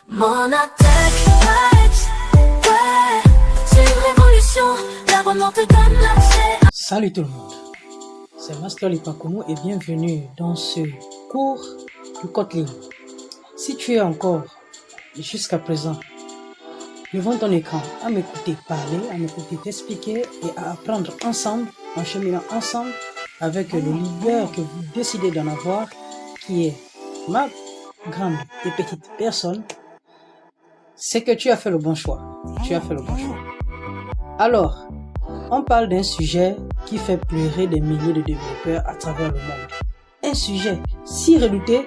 Mon attaque, ouais, c'est une révolution, l'abonnement te donne l'accès. Salut tout le monde, c'est Master Lipakumu et bienvenue dans ce cours du Kotlin. Si tu es encore jusqu'à présent devant ton écran à m'écouter parler, à m'écouter t'expliquer et à apprendre ensemble, en cheminant ensemble avec le leader que vous décidez d'en avoir, qui est ma grande et petite personne, c'est que tu as fait le bon choix. Tu as fait le bon choix. Alors, on parle d'un sujet qui fait pleurer des milliers de développeurs à travers le monde. Un sujet si redouté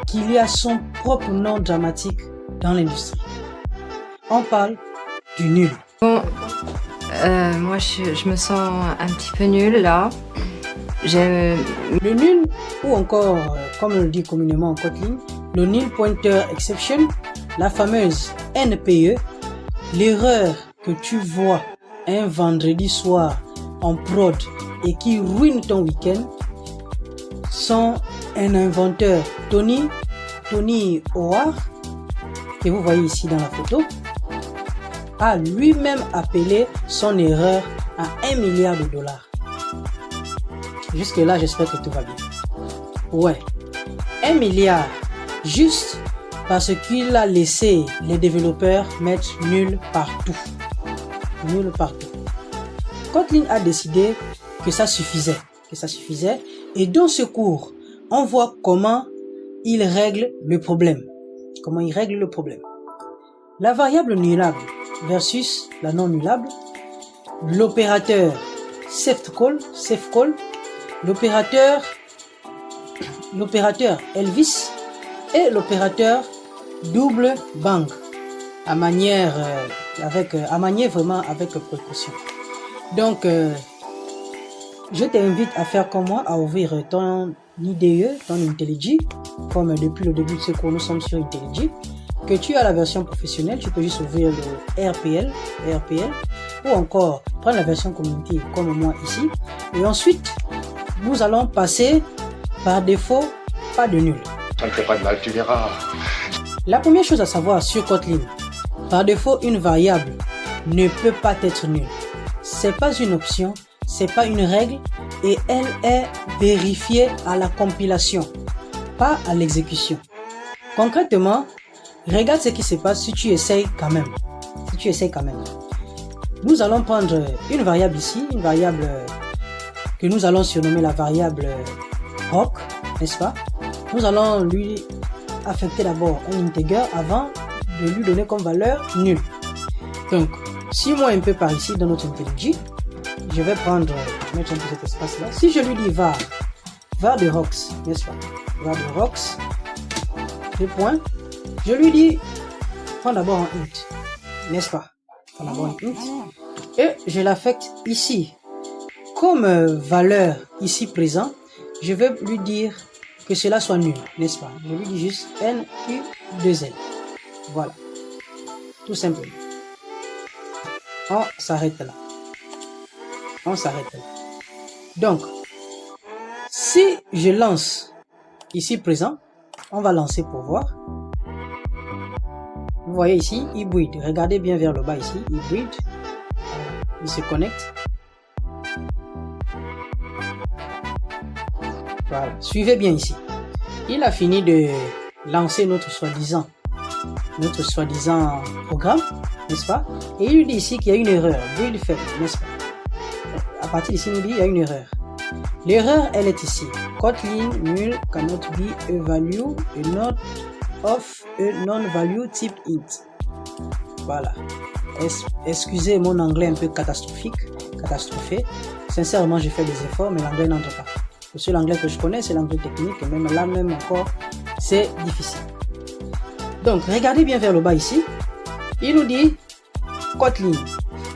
qu'il y a son propre nom dramatique dans l'industrie. On parle du nul. Bon, moi je me sens un petit peu nulle là. Le nul, ou encore, comme on le dit communément en Kotlin, le null pointer exception, la fameuse NPE, l'erreur que tu vois un vendredi soir en prod et qui ruine ton week-end, sont un inventeur, Tony Howard, que vous voyez ici dans la photo, a lui-même appelé son erreur à $1 milliard. Jusque là, j'espère que tout va bien. Ouais, 1 milliard, juste parce qu'il a laissé les développeurs mettre nul partout. Nul partout. Kotlin a décidé que ça suffisait. Et dans ce cours, on voit comment il règle le problème. La variable nullable versus la non nullable, l'opérateur safe call, l'opérateur Elvis et l'opérateur double bang à manier vraiment avec précaution. Donc je t'invite à faire comme moi, à ouvrir ton IDE, ton IntelliJ, comme depuis le début de ce cours nous sommes sur IntelliJ. Que tu as la version professionnelle, tu peux juste ouvrir le RPL, ou encore prendre la version community comme moi ici. Et ensuite, nous allons passer par défaut, pas de nul. Ça ne fait pas de mal, tu verras. La première chose à savoir sur Kotlin, par défaut, une variable ne peut pas être nulle. C'est pas une option, c'est pas une règle et elle est vérifiée à la compilation, pas à l'exécution. Concrètement, regarde ce qui se passe si tu essayes quand même. Nous allons prendre une variable ici, une variable que nous allons surnommer la variable rock, n'est-ce pas? Nous allons lui affecter d'abord un integer avant de lui donner comme valeur nul. Donc, si moi un peu par ici dans notre IntelliJ, je vais mettre un peu cet espace là. Si je lui dis var de rocks, n'est-ce pas? Var de rocks, deux points. Je lui dis, prends d'abord un int, n'est-ce pas? Prends d'abord un int. Et je l'affecte ici. Comme valeur ici présent, je vais lui dire que cela soit nul, n'est-ce pas? Je lui dis juste NU2L. Voilà. Tout simplement. On s'arrête là. Donc, si je lance ici présent, on va lancer pour voir. Vous voyez ici, il breed. Regardez bien vers le bas ici, il breed. Il se connecte. Voilà, suivez bien ici. Il a fini de lancer notre soi-disant programme, n'est-ce pas? Et il lui dit ici qu'il y a une erreur. Breed fait, n'est-ce pas? À partir d'ici, il nous dit qu'il y a une erreur. L'erreur, elle est ici. Kotlin null cannot be a value not of a non-value type int. Voilà. Excusez mon anglais un peu catastrophé. Sincèrement, j'ai fait des efforts, mais l'anglais n'entre pas. Le seul anglais que je connais, c'est l'anglais technique, et même là, même encore, c'est difficile. Donc, regardez bien vers le bas ici. Il nous dit Kotlin,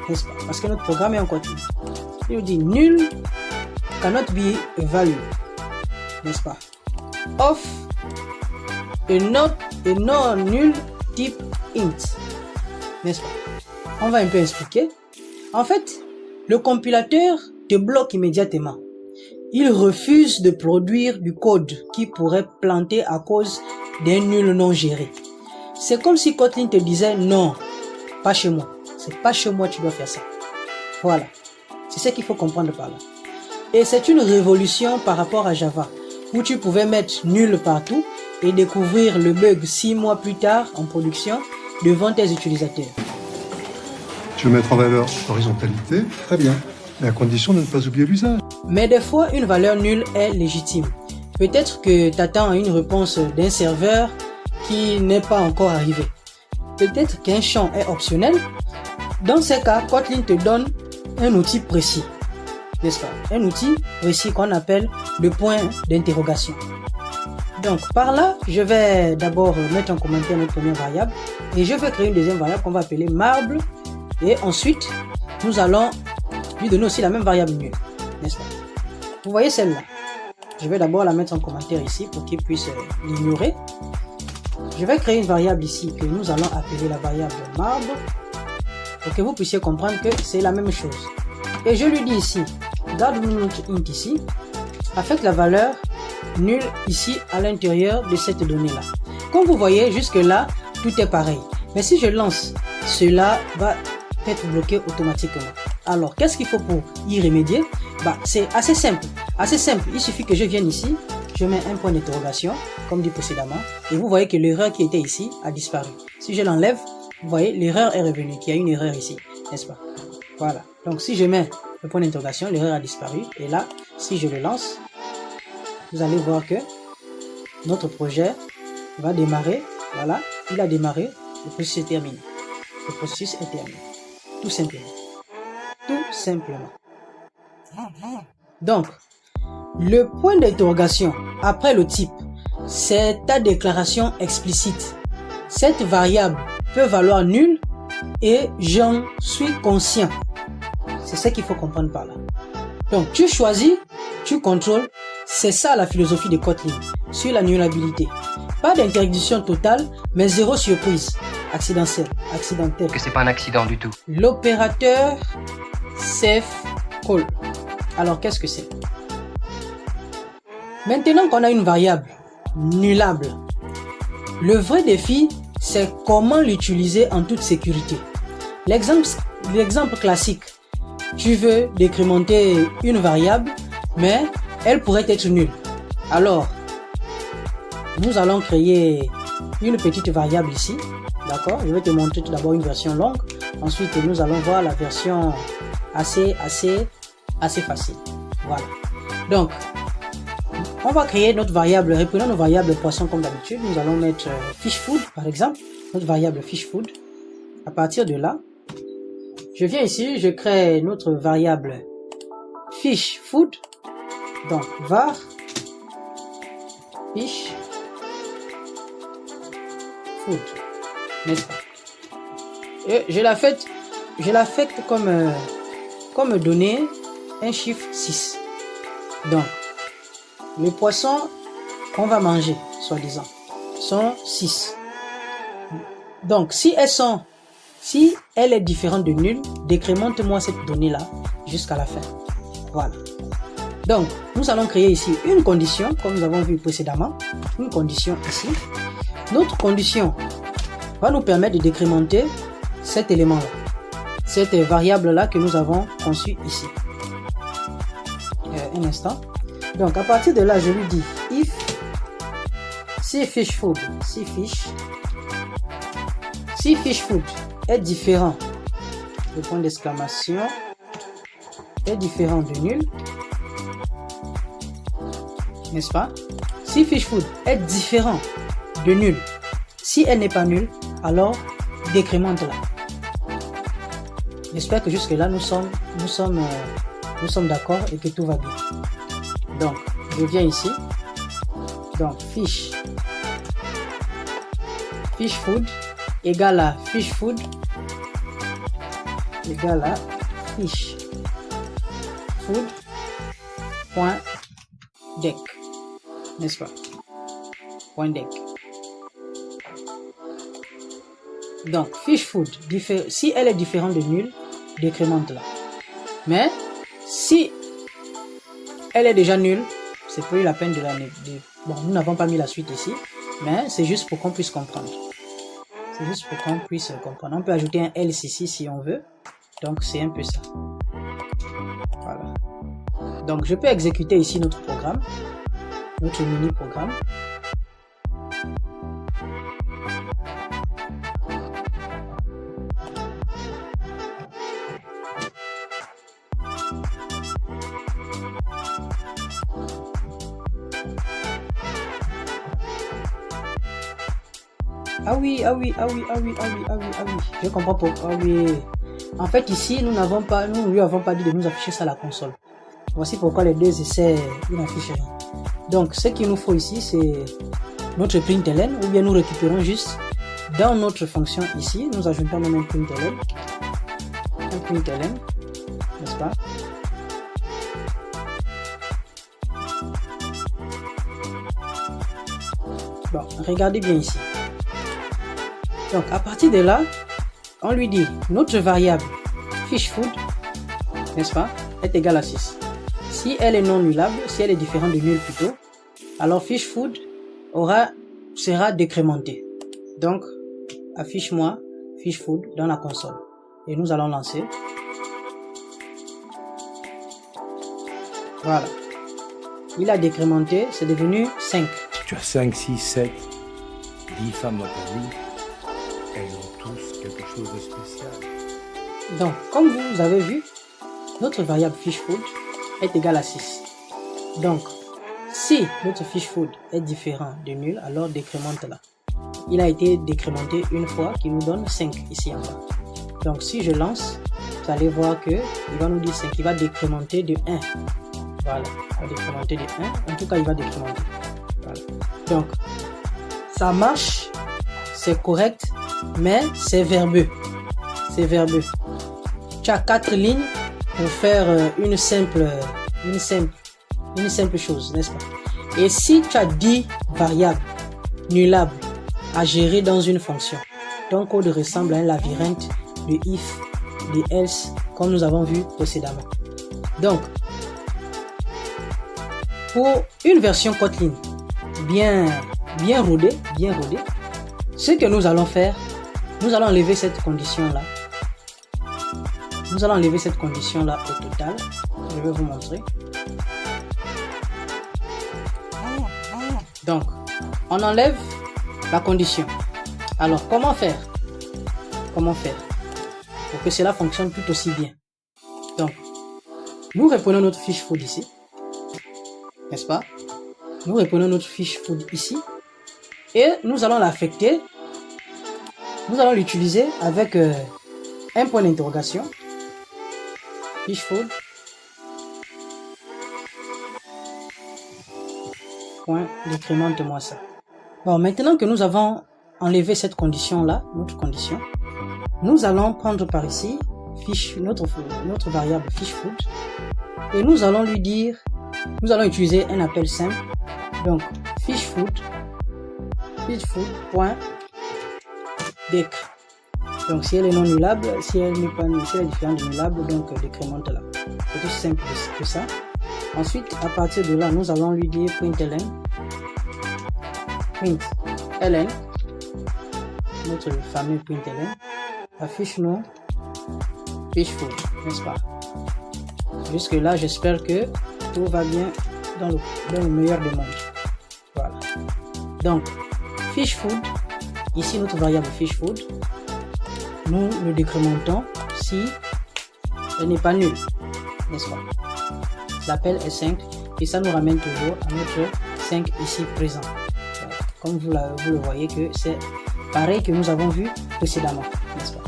n'est-ce pas? Parce que notre programme est en Kotlin. Il nous dit null cannot be a value, n'est-ce pas? Of a non null type int, n'est-ce pas? On va un peu expliquer. En fait, le compilateur te bloque immédiatement. Il refuse de produire du code qui pourrait planter à cause d'un nul non géré. C'est comme si Kotlin te disait non, pas chez moi. C'est pas chez moi tu dois faire ça. Voilà. C'est ce qu'il faut comprendre par là. Et c'est une révolution par rapport à Java, où tu pouvais mettre nul partout et découvrir le bug 6 mois plus tard en production devant tes utilisateurs. Tu veux mettre en valeur l'horizontalité, très bien, mais à condition de ne pas oublier l'usage. Mais des fois, une valeur nulle est légitime. Peut-être que tu attends une réponse d'un serveur qui n'est pas encore arrivé. Peut-être qu'un champ est optionnel. Dans ces cas, Kotlin te donne un outil précis, n'est-ce pas? Un outil précis qu'on appelle le point d'interrogation. Donc par là, je vais d'abord mettre en commentaire notre première variable et je vais créer une deuxième variable qu'on va appeler marble et ensuite nous allons lui donner aussi la même variable nulle, n'est-ce pas? Vous voyez celle-là? Je vais d'abord la mettre en commentaire ici pour qu'il puisse l'ignorer. Je vais créer une variable ici que nous allons appeler la variable marbre pour que vous puissiez comprendre que c'est la même chose. Et je lui dis ici, garde-nous notre int ici, affecte la valeur nulle ici à l'intérieur de cette donnée-là. Comme vous voyez, jusque-là, tout est pareil. Mais si je lance, cela va être bloqué automatiquement. Alors, qu'est-ce qu'il faut pour y remédier? C'est assez simple. Assez simple. Il suffit que je vienne ici, je mets un point d'interrogation, comme dit précédemment, et vous voyez que l'erreur qui était ici a disparu. Si je l'enlève, vous voyez, l'erreur est revenue, qu'il y a une erreur ici, n'est-ce pas? Voilà. Donc, si je mets le point d'interrogation, l'erreur a disparu. Et là, si je le lance, vous allez voir que notre projet va démarrer. Voilà, il a démarré, le processus est terminé. Le processus est terminé. Tout simplement. Tout simplement. Donc, le point d'interrogation après le type, c'est ta déclaration explicite. Cette variable peut valoir nul et j'en suis conscient. C'est ce qu'il faut comprendre par là. Donc, tu choisis, tu contrôles. C'est ça la philosophie de Kotlin sur la nullabilité. Pas d'interdiction totale, mais zéro surprise. Accidentelle. Que c'est pas un accident du tout. L'opérateur safe call. Alors, qu'est-ce que c'est? Maintenant qu'on a une variable nullable, le vrai défi, c'est comment l'utiliser en toute sécurité. L'exemple classique, tu veux décrémenter une variable, mais elle pourrait être nulle. Alors, nous allons créer une petite variable ici. D'accord? Je vais te montrer tout d'abord une version longue. Ensuite, nous allons voir la version assez facile. Voilà. Donc, on va créer notre variable. Reprenons nos variables poisson comme d'habitude. Nous allons mettre fish food, par exemple. Notre variable fish food. À partir de là, je viens ici, je crée notre variable fish food. Donc, var fish food, n'est-ce pas? Et je l'affecte comme donnée un chiffre 6. Donc, les poissons qu'on va manger, soi-disant, sont 6. Donc, si elle est différente de nul, décrémente-moi cette donnée-là jusqu'à la fin. Voilà. Donc, nous allons créer ici une condition, comme nous avons vu précédemment. Une condition ici. Notre condition va nous permettre de décrémenter cet élément-là. Cette variable-là que nous avons conçue ici. Un instant. Donc, à partir de là, je lui dis if si fish food est différent, le point d'exclamation, est différent de nul, n'est-ce pas? Si fish food est différent de nul, si elle n'est pas nulle, alors décrémente-la. J'espère que jusque là nous sommes d'accord et que tout va bien. Donc, je viens ici. Donc, fish food égale à fish food égale à fish food point deck, n'est-ce pas? Point deck. Donc, fish food, si elle est différente de nul, décrémente-la. Mais, si elle est déjà nulle, c'est plus la peine de la... Bon, nous n'avons pas mis la suite ici, mais c'est juste pour qu'on puisse comprendre. C'est juste pour qu'on puisse comprendre. On peut ajouter un else ici si on veut. Donc c'est un peu ça. Voilà. Donc je peux exécuter ici notre programme, notre mini-programme. Ah oui, je comprends pourquoi. Ah oui. En fait, ici, nous ne lui avons pas dit de nous afficher ça à la console. Voici pourquoi les deux essais, ils n'affichent rien. Donc, ce qu'il nous faut ici, c'est notre println, ou bien nous récupérons juste dans notre fonction ici, nous ajoutons même un println, n'est-ce pas? Bon, regardez bien ici. Donc, à partir de là, on lui dit notre variable fishFood, n'est-ce pas, est égale à 6. Si elle est non nullable, si elle est différente de nul plutôt, alors fishFood sera décrémenté. Donc, affiche-moi fishFood dans la console. Et nous allons lancer. Voilà. Il a décrémenté, c'est devenu 5. Tu as 5, 6, 7, 10 femmes dans ta vie. Elles ont tous quelque chose de spécial. Donc, comme vous avez vu, notre variable fishFood est égale à 6. Donc, si notre fishFood est différent de nul, alors décrémente-la. Il a été décrémenté une fois, qui nous donne 5 ici en bas. Donc, si je lance, vous allez voir que il va nous dire 5. Il va décrémenter de 1. Voilà, il va décrémenter de 1. En tout cas, il va décrémenter. Voilà. Donc, ça marche, c'est correct, mais c'est verbeux. C'est verbeux. Tu as 4 lignes pour faire une simple chose, n'est-ce pas? Et si tu as 10 variables nullables à gérer dans une fonction, ton code ressemble à un labyrinthe de if, de else, comme nous avons vu précédemment. Donc, pour une version Kotlin bien rodée, ce que nous allons faire, nous allons enlever cette condition-là. Nous allons enlever cette condition-là au total. Je vais vous montrer. Donc, on enlève la condition. Alors, comment faire? Comment faire pour que cela fonctionne tout aussi bien? Donc, nous reprenons notre fiche food ici. N'est-ce pas? Nous reprenons notre fiche food ici. Et nous allons l'affecter. Nous allons l'utiliser avec un point d'interrogation. Fiche food. Point, décrémente-moi ça. Bon, maintenant que nous avons enlevé cette condition-là, notre condition, nous allons prendre par ici notre variable fishFood et nous allons lui dire, nous allons utiliser un appel simple. Donc, fishFood.dec. Donc, si elle est non nullable, si elle n'est pas nulle, si elle est différente de nullable, donc décrémente-la. C'est tout simple que ça. Ensuite, à partir de là, nous allons lui dire println, notre fameux println, affiche-nous fishFood, n'est-ce pas? Jusque là, j'espère que tout va bien dans le meilleur des mondes. Voilà. Donc, fishFood, ici notre variable fishFood, nous le décrémentons si elle n'est pas nulle, n'est-ce pas? L'appel est 5 et ça nous ramène toujours à notre 5 ici présent. Voilà. Comme vous le voyez que c'est pareil que nous avons vu précédemment, n'est-ce pas?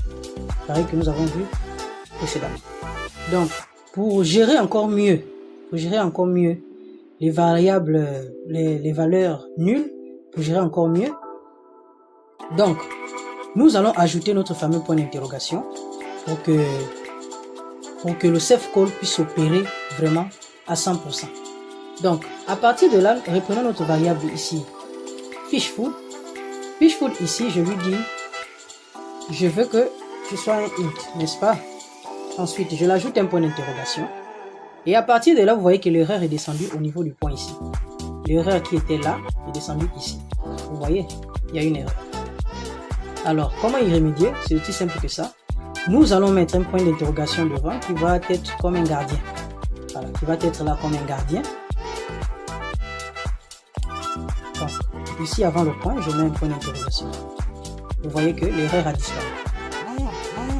Pareil que nous avons vu précédemment. Donc, pour gérer encore mieux les variables, les valeurs nulles, pour gérer encore mieux, donc, nous allons ajouter notre fameux point d'interrogation pour que le safe call puisse opérer vraiment à 100%. Donc, à partir de là, reprenons notre variable ici, fishFood. fishFood ici, je lui dis, je veux que ce soit un int, n'est-ce pas? Ensuite, je l'ajoute un point d'interrogation. Et à partir de là, vous voyez que l'erreur est descendue au niveau du point ici. L'erreur qui était là est descendue ici. Vous voyez, il y a une erreur. Alors, comment y remédier? C'est aussi simple que ça. Nous allons mettre un point d'interrogation devant qui va être comme un gardien. Voilà, qui va être là comme un gardien. Donc, ici avant le point, je mets un point d'interrogation. Vous voyez que l'erreur a disparu.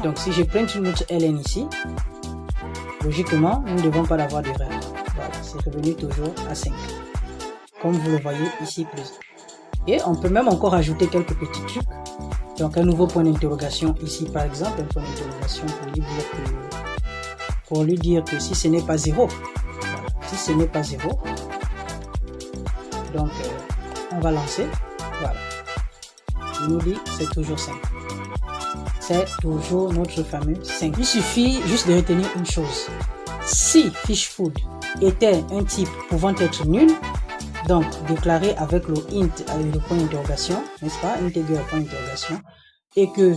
Donc, si je prends une autre ln ici, logiquement, nous ne devons pas avoir d'erreur. Voilà, c'est revenu toujours à 5. Comme vous le voyez ici présent. Et on peut même encore ajouter quelques petits trucs. Donc un nouveau point d'interrogation ici par exemple, un point d'interrogation pour lui dire que si ce n'est pas 0, voilà, si ce n'est pas 0, donc on va lancer, voilà. Il nous dit c'est toujours 5. C'est toujours notre fameux 5. Il suffit juste de retenir une chose. Si FishFood était un type pouvant être nul, donc déclaré avec le int avec le point d'interrogation, n'est-ce pas, integer point d'interrogation, et que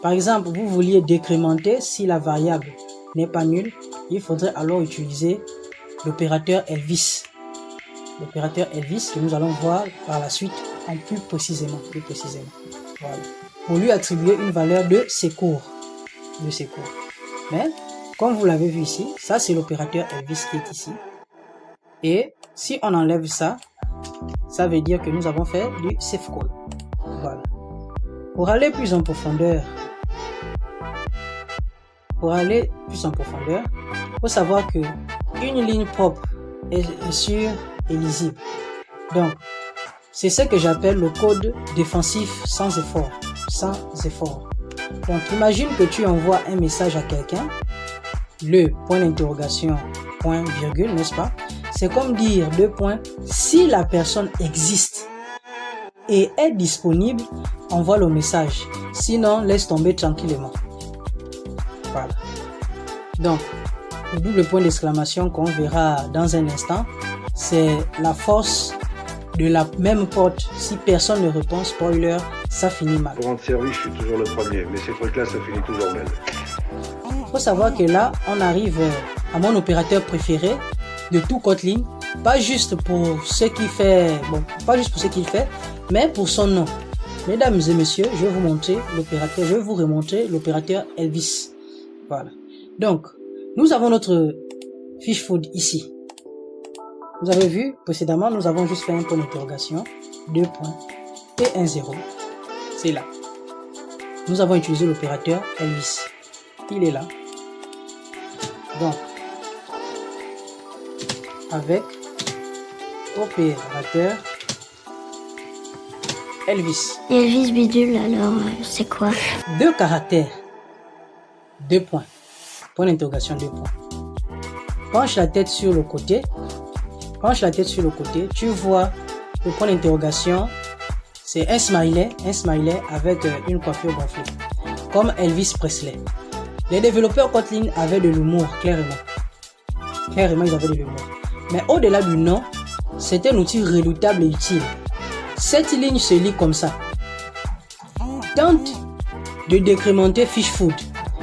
par exemple vous vouliez décrémenter si la variable n'est pas nulle, il faudrait alors utiliser l'opérateur Elvis. L'opérateur Elvis que nous allons voir par la suite en plus précisément. Voilà. Pour lui attribuer une valeur de secours. Mais comme vous l'avez vu ici, ça c'est l'opérateur Elvis qui est ici. Et si on enlève ça, ça veut dire que nous avons fait du safe call. Voilà. Pour aller plus en profondeur, il faut savoir que une ligne propre est sûre et lisible. Donc, c'est ce que j'appelle le code défensif sans effort. Donc, imagine que tu envoies un message à quelqu'un, le point d'interrogation, point virgule, n'est-ce pas? C'est comme dire deux points, si la personne existe et est disponible, envoie le message. Sinon, laisse tomber tranquillement. Voilà. Donc, le double point d'exclamation qu'on verra dans un instant, c'est la force de la même porte. Si personne ne répond, spoiler, ça finit mal. Pour rendre service, je suis toujours le premier, mais ces trucs-là, ça finit toujours mal. Il faut savoir que là, on arrive à mon opérateur préféré de tout Kotlin, pas juste pour ce qu'il fait, mais pour son nom. Mesdames et messieurs, je vais vous remontrer l'opérateur Elvis. Voilà. Donc, nous avons notre FishFood ici. Vous avez vu, précédemment, nous avons juste fait un point d'interrogation, 2 points, et un 0. C'est là. Nous avons utilisé l'opérateur Elvis. Il est là. Donc, avec opérateur Elvis. Elvis bidule, alors c'est quoi? 2 caractères, 2 points, point d'interrogation, 2 points. Penche la tête sur le côté, tu vois le point d'interrogation, c'est un smiley avec une coiffure gonflée, comme Elvis Presley. Les développeurs Kotlin avaient de l'humour, clairement ils avaient de l'humour. Mais au-delà du nom, c'est un outil redoutable et utile. Cette ligne se lit comme ça. Tente de décrémenter FishFood.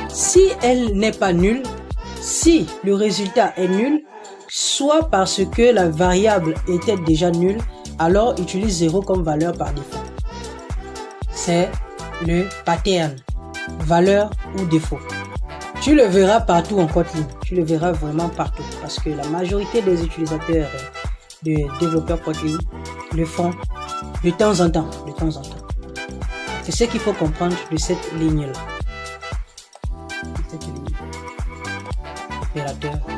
Si elle n'est pas nulle, si le résultat est nul, soit parce que la variable était déjà nulle, alors utilise 0 comme valeur par défaut. C'est le pattern, valeur ou défaut. Tu le verras partout en Kotlin, tu le verras vraiment partout, parce que la majorité des utilisateurs, des développeurs Kotlin le font de temps en temps. C'est ce qu'il faut comprendre de cette ligne-là.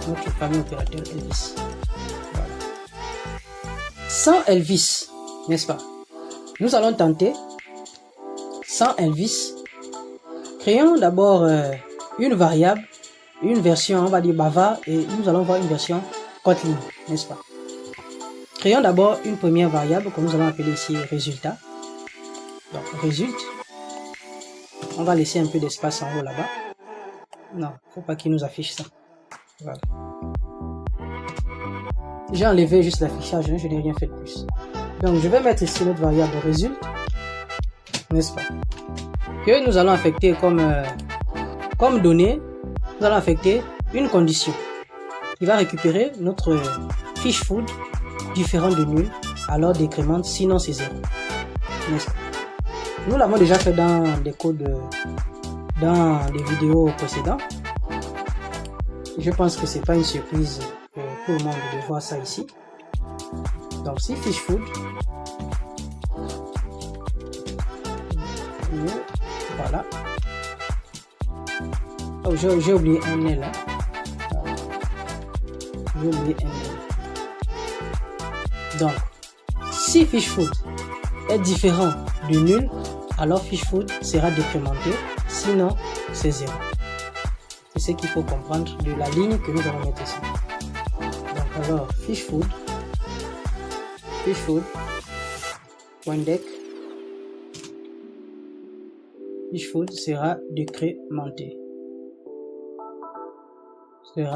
Notre fameux opérateur Elvis. Voilà. Sans Elvis, n'est-ce pas? Nous allons tenter, sans Elvis, créons d'abord une variable, une version, on va dire Bava, et nous allons voir une version Kotlin, n'est-ce pas? Créons d'abord une première variable que nous allons appeler ici résultat. Donc résulte. On va laisser un peu d'espace en haut là-bas. Non, faut pas qu'il nous affiche ça. Voilà. J'ai enlevé juste l'affichage, je n'ai rien fait de plus. Donc je vais mettre ici notre variable résulte, n'est-ce pas? Que nous allons affecter comme donnée, nous allons affecter une condition qui va récupérer notre FishFood différent de nul, alors décrémente, sinon c'est 0. N'est-ce pas? Nous l'avons déjà fait dans des codes, dans des vidéos précédentes. Je pense que c'est pas une surprise pour tout le monde de voir ça ici. Donc si fish food, voilà. Oh, j'ai oublié un L là. J'ai oublié un L. Donc, si fish food est différent de nul, alors fish food sera décrémenté, sinon c'est 0. C'est ce qu'il faut comprendre de la ligne que nous allons mettre ici. Donc alors, fish food, point deck, fish food sera décrémenté. Oui.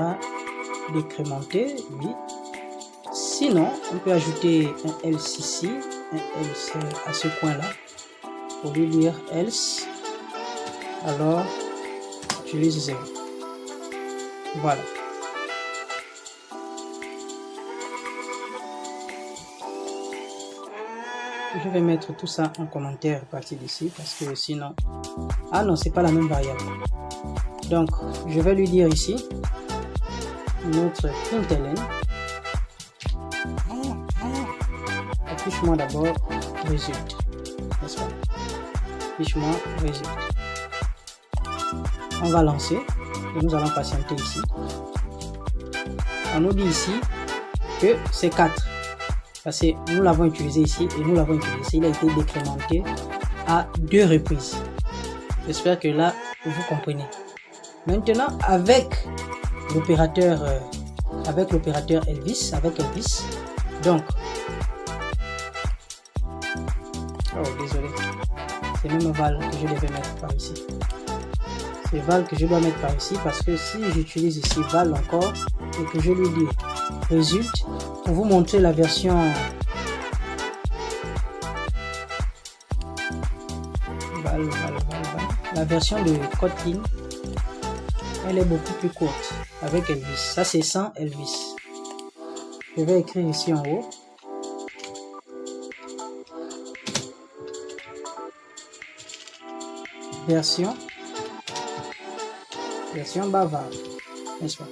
Sinon, on peut ajouter un else ici, un else à ce coin-là, pour lui dire else, alors utilise 0. Voilà. Je vais mettre tout ça en commentaire à partir d'ici, parce que sinon... Ah non, c'est pas la même variable. Donc, je vais lui dire ici, notre println, affiche-moi d'abord résulte, n'est-ce pas? Affiche-moi résulte. On va lancer et nous allons patienter ici. On nous dit ici que c'est 4 parce que nous l'avons utilisé ici et nous l'avons utilisé. Il a été décrémenté à 2 reprises. J'espère que là vous comprenez. Maintenant avec l'opérateur Elvis, donc oh désolé, c'est même val que je devais mettre par ici. C'est val que je dois mettre par ici parce que si j'utilise ici val encore et que je lui dis résulte pour vous montrer la version la version de Kotlin, elle est beaucoup plus courte avec Elvis. Ça c'est sans Elvis. Je vais écrire ici en haut version bavard, n'est-ce pas?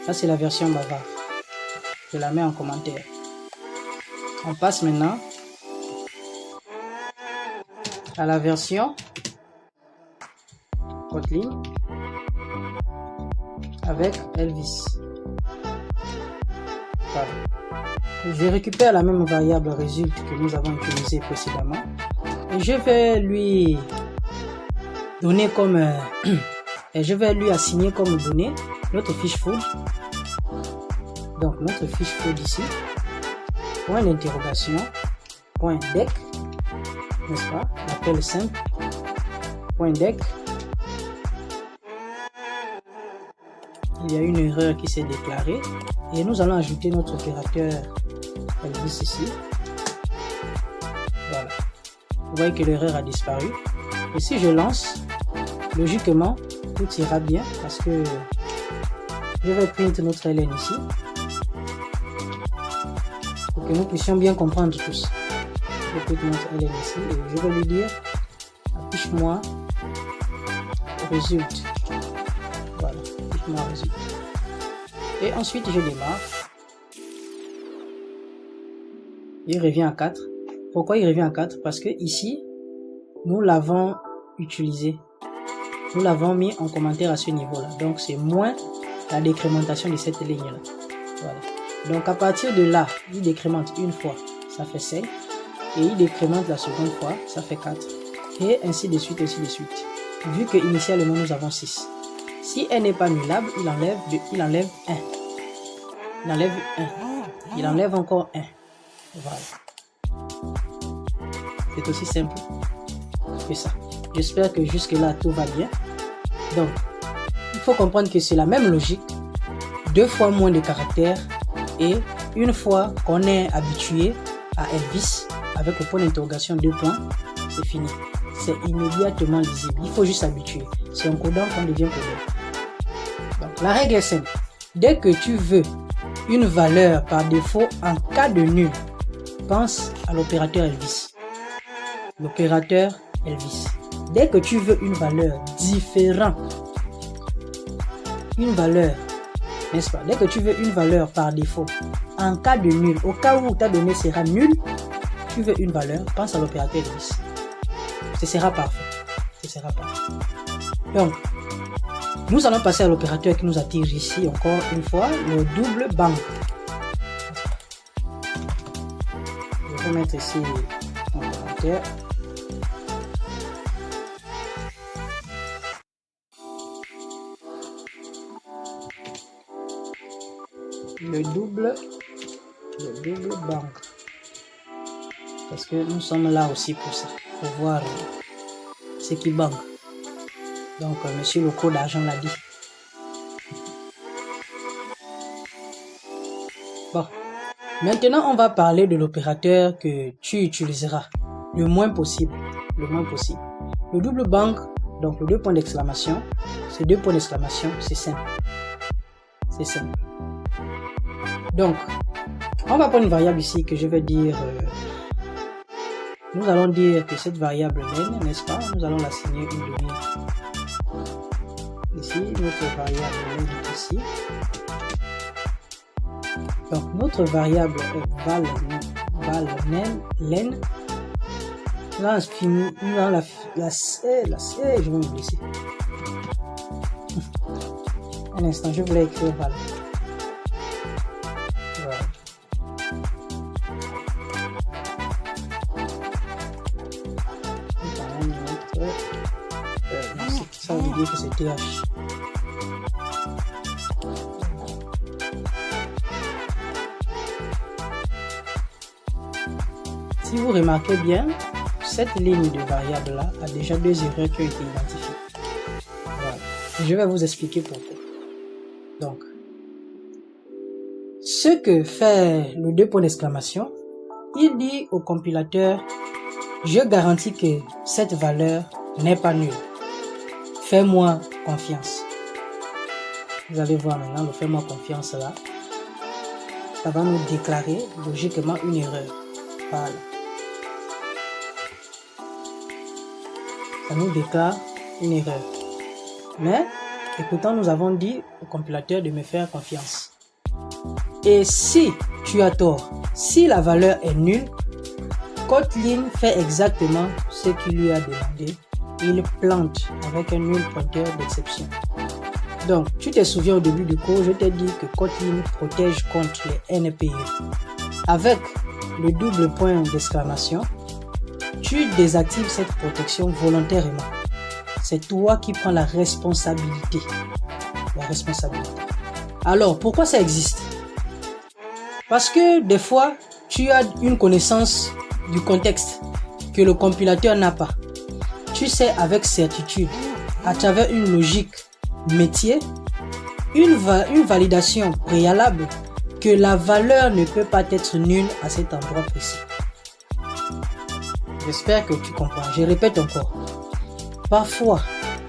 Ça c'est la version bavard. Je la mets en commentaire. On passe maintenant à la version Kotlin avec Elvis. Voilà. Je récupère la même variable résulte que nous avons utilisée précédemment et je vais lui donner comme et je vais lui assigner comme donnée notre fiche food. Donc notre fiche food ici, point d'interrogation, point deck, n'est-ce pas? L'appel simple, point deck. Il y a une erreur qui s'est déclarée et nous allons ajouter notre opérateur Elvis ici. Voilà. Vous voyez que l'erreur a disparu. Et si je lance, logiquement, tout ira bien parce que je vais print notre ln ici pour que nous puissions bien comprendre tous. Je print notre ln ici et je vais lui dire affiche-moi résulte. Voilà, affiche-moi résulte. Et ensuite je démarre. Il revient à 4. Pourquoi il revient à 4? Parce que ici, nous l'avons utilisé. Nous l'avons mis en commentaire à ce niveau-là. Donc, c'est moins la décrémentation de cette ligne-là. Voilà. Donc, à partir de là, il décrémente une fois, ça fait 5. Et il décrémente la seconde fois, ça fait 4. Et ainsi de suite, ainsi de suite. Vu que initialement, nous avons 6. Si n n'est pas nullable, il enlève 1. Il enlève 1. Il enlève encore 1. Voilà. C'est aussi simple que ça. J'espère que jusque-là, tout va bien. Donc, il faut comprendre que c'est la même logique. 2 fois moins de caractères. Et une fois qu'on est habitué à Elvis, avec le point d'interrogation 2 points, c'est fini. C'est immédiatement lisible. Il faut juste s'habituer. C'est en codant qu'on devient codeur. Donc, la règle est simple. Dès que tu veux une valeur par défaut en cas de nul, pense à l'opérateur Elvis. L'opérateur Elvis. Dès que tu veux une valeur différente, une valeur, n'est-ce pas? Dès que tu veux une valeur par défaut, en cas de nul, au cas où ta donnée sera nulle, tu veux une valeur, pense à l'opérateur Elvis. Ce sera parfait. Ce sera parfait. Donc, nous allons passer à l'opérateur qui nous attire ici encore une fois, le double banque. Je vais mettre ici l'opérateur. Le double banque. Parce que nous sommes là aussi pour ça, pour voir ce qui banque. Donc, monsieur le code d'argent l'a dit. Bon. Maintenant, on va parler de l'opérateur que tu utiliseras le moins possible. Le moins possible. Le double banque, donc le 2 points d'exclamation, ces 2 points d'exclamation, c'est simple. C'est simple. Donc, on va prendre une variable ici que je vais dire... nous allons dire que cette variable len, n'est-ce pas? Nous allons l'assigner une donnée. Ici, notre variable len est ici. Donc, notre variable len, là, je vais me blesser. Un instant, je voulais écrire val. Voilà. Ça veut dire que c'est TH. Si vous remarquez bien, cette ligne de variable là a déjà 2 erreurs qui ont été identifiées. Voilà. Je vais vous expliquer pourquoi. Donc, ce que fait le 2 points d'exclamation, il dit au compilateur, je garantis que cette valeur n'est pas nulle. Fais-moi confiance. Vous allez voir maintenant le fais-moi confiance là. Ça va nous déclarer logiquement une erreur. Voilà. Ça nous déclare une erreur. Mais, et pourtant nous avons dit au compilateur de me faire confiance. Et si tu as tort, si la valeur est nulle, Kotlin fait exactement ce qu'il lui a demandé. Il plante avec un nul pointeur d'exception. Donc, tu te souviens au début du cours, je t'ai dit que Kotlin protège contre les NPE. Avec le double point d'exclamation, tu désactives cette protection volontairement. C'est toi qui prends la responsabilité. La responsabilité. Alors, pourquoi ça existe? Parce que des fois, tu as une connaissance du contexte que le compilateur n'a pas. Tu sais avec certitude, à travers une logique métier, une validation préalable, que la valeur ne peut pas être nulle à cet endroit précis. J'espère que tu comprends. Je répète encore. Parfois,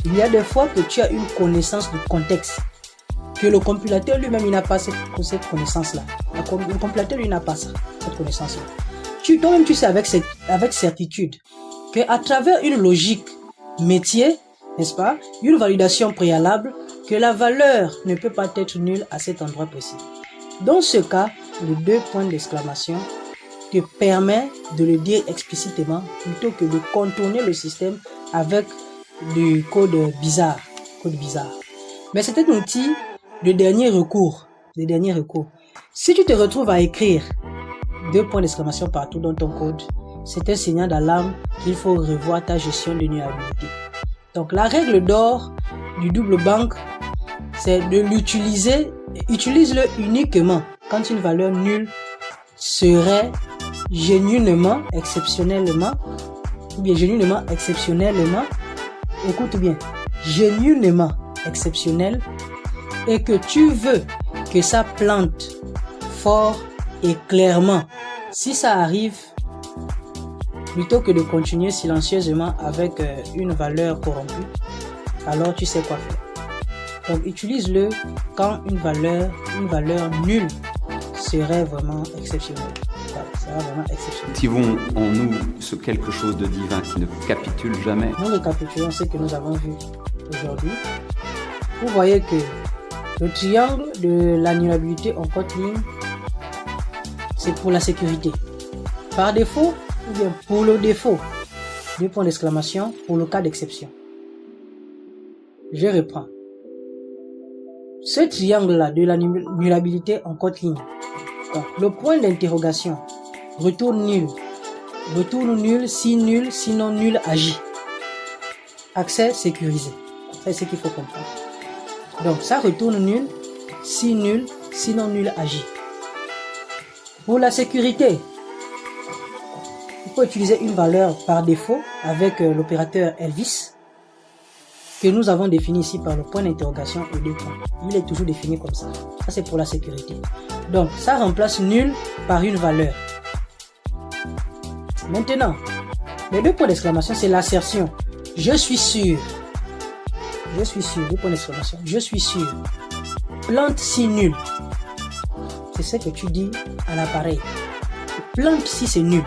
il y a des fois que tu as une connaissance du contexte, que le compilateur lui-même il n'a pas cette connaissance-là. Le compilateur lui n'a pas ça, cette connaissance-là. Toi-même tu sais avec certitude que à travers une logique métier, n'est-ce pas, une validation préalable, que la valeur ne peut pas être nulle à cet endroit précis. Dans ce cas, le 2 points d'exclamation te permet de le dire explicitement plutôt que de contourner le système avec du code bizarre. Mais c'est un outil de dernier recours. Si tu te retrouves à écrire 2 points d'exclamation partout dans ton code, c'est un signal d'alarme qu'il faut revoir ta gestion de nullabilité. Donc la règle d'or du double banque, c'est de l'utiliser. Utilise-le uniquement quand une valeur nulle serait genuinement, exceptionnellement, écoute bien, genuinement exceptionnel, et que tu veux que ça plante fort et clairement. Si ça arrive, plutôt que de continuer silencieusement avec une valeur corrompue, alors tu sais quoi faire. Donc utilise-le quand une valeur nulle serait vraiment exceptionnelle. Voilà. sera vraiment exceptionnel. Cultivons en nous ce quelque chose de divin qui ne capitule jamais. Nous récapitulons ce que nous avons vu aujourd'hui. Vous voyez que le triangle de l'annulabilité en Kotlin, c'est pour la sécurité. Par défaut ou bien pour le défaut. 2 points d'exclamation pour le cas d'exception. Je reprends. Ce triangle-là de l'annulabilité en Kotlin, donc le point d'interrogation retourne nul si nul, sinon nul agit. Accès sécurisé. C'est ce qu'il faut comprendre. Donc ça retourne nul, si nul, sinon nul agit. Pour la sécurité, il faut utiliser une valeur par défaut avec l'opérateur Elvis que nous avons défini ici par le point d'interrogation et 2 points. Il est toujours défini comme ça. Ça c'est pour la sécurité. Donc ça remplace nul par une valeur. Maintenant, les 2 points d'exclamation, c'est l'assertion. Je suis sûr. Je suis sûr. 2 points d'exclamation. Je suis sûr. Plante si nul. C'est ce que tu dis à l'appareil. Plante si c'est nul.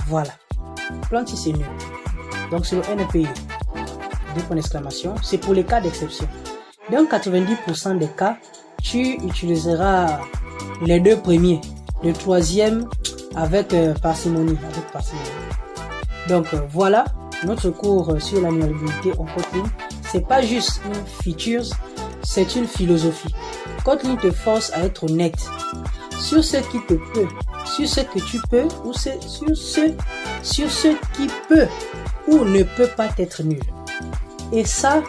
Voilà. Plante si c'est nul. Donc c'est le NPI. 2 points d'exclamation. C'est pour les cas d'exception. Dans 90% des cas, tu utiliseras les 2 premiers. Le 3e avec parcimonie. Donc voilà notre cours sur l'annulabilité en Kotlin. C'est pas juste une feature, c'est une philosophie. Kotlin te force à être honnête sur ce qui te peut, sur ce que tu peux ou sur ce qui peut ou ne peut pas être nul. Et ça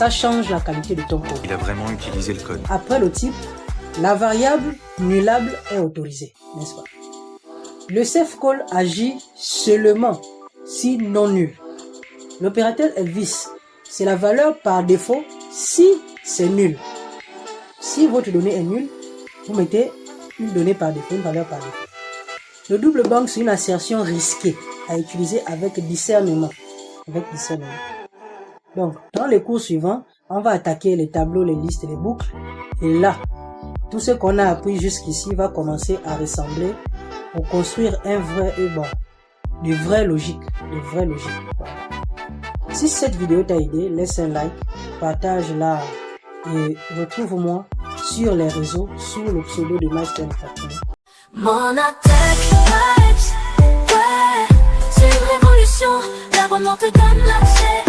change la qualité de ton code. Il a vraiment utilisé le code. Après le type, la variable nullable est autorisée, n'est-ce pas? Le safe call agit seulement si non nul. L'opérateur Elvis, c'est la valeur par défaut si c'est nul. Si votre donnée est nulle, vous mettez une donnée par défaut, une valeur par défaut. Le double bank, c'est une assertion risquée à utiliser avec discernement. Donc, dans les cours suivants, on va attaquer les tableaux, les listes, les boucles. Et là, tout ce qu'on a appris jusqu'ici va commencer à ressembler pour construire un vrai de vraies logiques. Voilà. Si cette vidéo t'a aidé, laisse un like, partage-la et retrouve-moi sur les réseaux sous le pseudo de Master Factory. Mon attaque vibes, ouais, c'est une révolution, l'abonnement te donne l'accès.